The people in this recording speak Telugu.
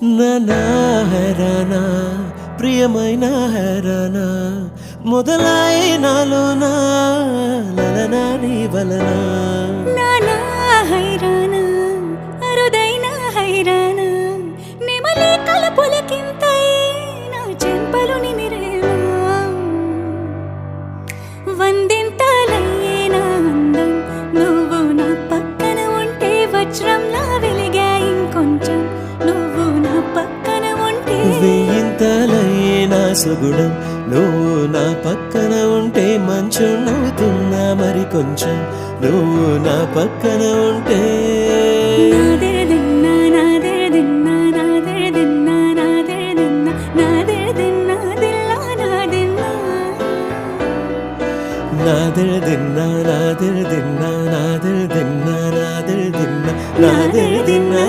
నానా హైరానా ప్రియమైన హైరానా మొదలాయి నాలోనా లలనా నీ వలనా నానా హైరానా అరుదైన హైరానా నెమలి కలపులకింతై నా చెంపలు నిమిరేనా వందింతలయ్యేనా అందం నువ్వు నా పక్కన ఉంటే వజ్రంలా వెలిగా ఇంకొంచెం నువ్వు నా పక్కన ఉంటే వెయ్యింతలయ్యేనా సుగుణం నువ్వు నా పక్కన ఉంటే మంచున్నవుతున్నా మరి కొంచెం నువ్వు నా పక్కన ఉంటే నాదెరదిన్నా నాదెరదిన్నా నాదెరదిన్నా నాదెరదిన్నా నాదెరదిన్నా దిల్లా నాదెన్నా నాదెరదిన్నా నాదెరదిన్నా నాదెరదిన్నా నాదెరదిన్నా నాదెరదిన్నా